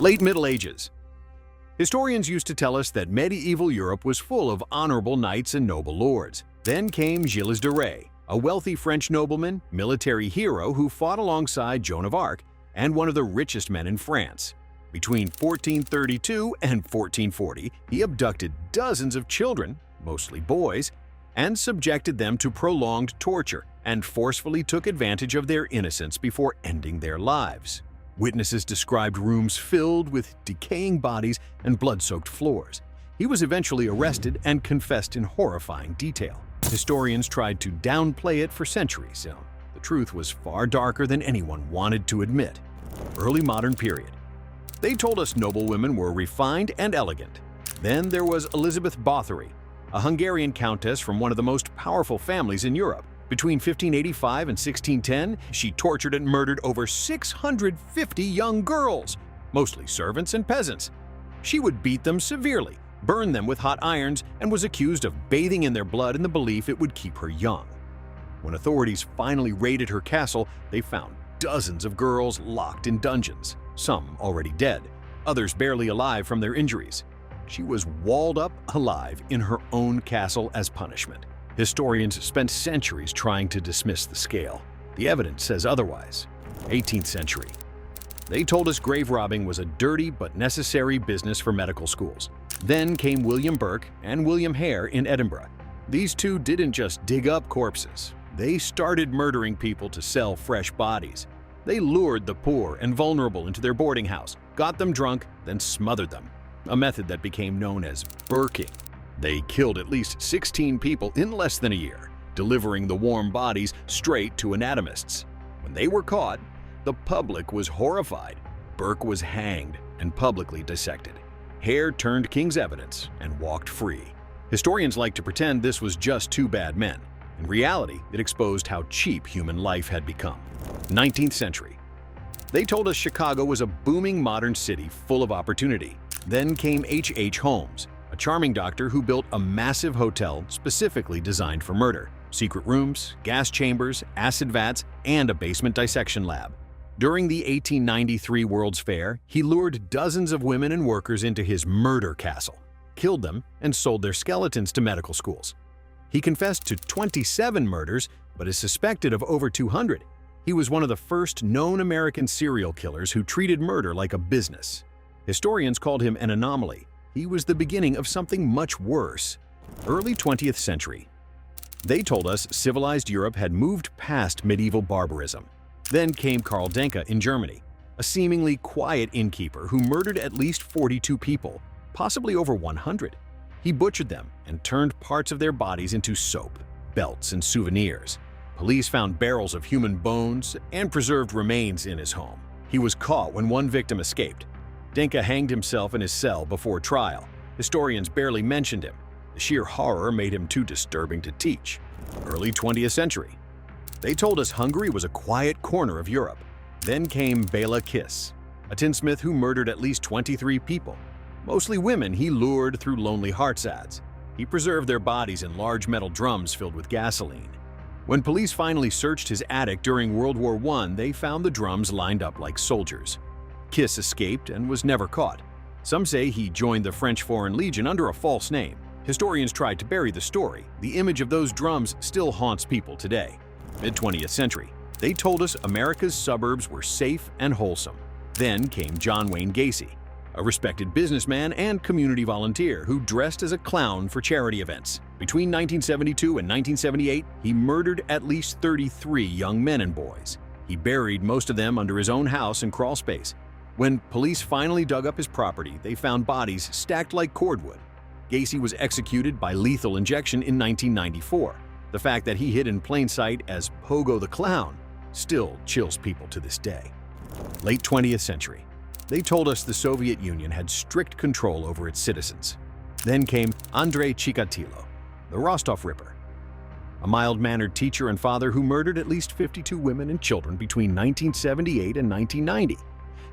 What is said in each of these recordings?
Late Middle Ages. Historians used to tell us that medieval Europe was full of honorable knights and noble lords. Then came Gilles de Rais, a wealthy French nobleman, military hero who fought alongside Joan of Arc and one of the richest men in France. Between 1432 and 1440, he abducted dozens of children, mostly boys, and subjected them to prolonged torture and forcefully took advantage of their innocence before ending their lives. Witnesses described rooms filled with decaying bodies and blood-soaked floors. He was eventually arrested and confessed in horrifying detail. Historians tried to downplay it for centuries, so the truth was far darker than anyone wanted to admit. Early modern period. They told us noblewomen were refined and elegant. Then there was Elizabeth Báthory, a Hungarian countess from one of the most powerful families in Europe. Between 1585 and 1610, she tortured and murdered over 650 young girls, mostly servants and peasants. She would beat them severely, burn them with hot irons, and was accused of bathing in their blood in the belief it would keep her young. When authorities finally raided her castle, they found dozens of girls locked in dungeons, some already dead, others barely alive from their injuries. She was walled up alive in her own castle as punishment. Historians spent centuries trying to dismiss the scale. The evidence says otherwise. 18th century. They told us grave robbing was a dirty but necessary business for medical schools. Then came William Burke and William Hare in Edinburgh. These two didn't just dig up corpses. They started murdering people to sell fresh bodies. They lured the poor and vulnerable into their boarding house, got them drunk, then smothered them, a method that became known as Burking. They killed at least 16 people in less than a year, delivering the warm bodies straight to anatomists. When they were caught, the public was horrified. Burke was hanged and publicly dissected. Hare turned king's evidence and walked free. Historians like to pretend this was just two bad men. In reality, it exposed how cheap human life had become. 19th century. They told us Chicago was a booming modern city full of opportunity. Then came H. Holmes, a charming doctor who built a massive hotel specifically designed for murder. Secret rooms, gas chambers, acid vats, and a basement dissection lab. During the 1893 World's Fair, he lured dozens of women and workers into his murder castle, killed them, and sold their skeletons to medical schools. He confessed to 27 murders, but is suspected of over 200. He was one of the first known American serial killers who treated murder like a business. Historians called him an anomaly. He was the beginning of something much worse. Early 20th century. They told us civilized Europe had moved past medieval barbarism. Then came Karl Denke in Germany, a seemingly quiet innkeeper who murdered at least 42 people, possibly over 100. He butchered them and turned parts of their bodies into soap, belts, and souvenirs. Police found barrels of human bones and preserved remains in his home. He was caught when one victim escaped. Denke hanged himself in his cell before trial. Historians barely mentioned him. The sheer horror made him too disturbing to teach. Early 20th century. They told us Hungary was a quiet corner of Europe. Then came Béla, a tinsmith who murdered at least 23 people. Mostly women he lured through Lonely Hearts ads. He preserved their bodies in large metal drums filled with gasoline. When police finally searched his attic during World War I, they found the drums lined up like soldiers. Kiss escaped and was never caught. Some say he joined the French Foreign Legion under a false name. Historians tried to bury the story. The image of those drums still haunts people today. Mid-20th century. They told us America's suburbs were safe and wholesome. Then came John Wayne Gacy, a respected businessman and community volunteer who dressed as a clown for charity events. Between 1972 and 1978, he murdered at least 33 young men and boys. He buried most of them under his own house and crawl space. When police finally dug up his property, they found bodies stacked like cordwood. Gacy was executed by lethal injection in 1994. The fact that he hid in plain sight as Pogo the Clown still chills people to this day. Late 20th century. They told us the Soviet Union had strict control over its citizens. Then came Andrei Chikatilo, the Rostov Ripper, a mild-mannered teacher and father who murdered at least 52 women and children between 1978 and 1990.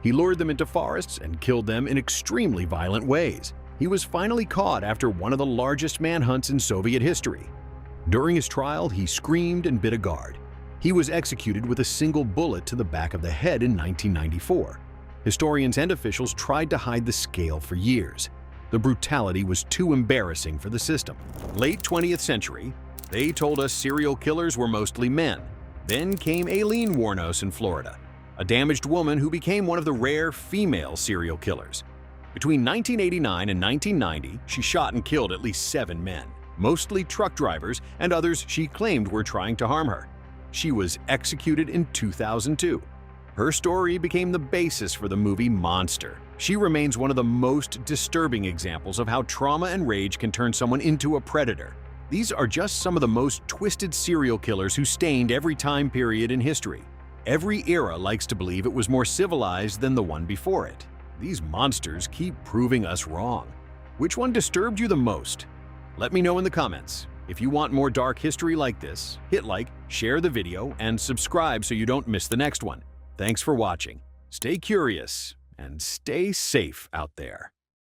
He lured them into forests and killed them in extremely violent ways. He was finally caught after one of the largest manhunts in Soviet history. During his trial, he screamed and bit a guard. He was executed with a single bullet to the back of the head in 1994. Historians and officials tried to hide the scale for years. The brutality was too embarrassing for the system. Late 20th century, they told us serial killers were mostly men. Then came Aileen Wuornos in Florida, a damaged woman who became one of the rare female serial killers. Between 1989 and 1990, she shot and killed at least 7 men, mostly truck drivers and others she claimed were trying to harm her. She was executed in 2002. Her story became the basis for the movie Monster. She remains one of the most disturbing examples of how trauma and rage can turn someone into a predator. These are just some of the most twisted serial killers who stained every time period in history. Every era likes to believe it was more civilized than the one before it. These monsters keep proving us wrong. Which one disturbed you the most? Let me know in the comments. If you want more dark history like this, hit like, share the video, and subscribe so you don't miss the next one. Thanks for watching. Stay curious and stay safe out there.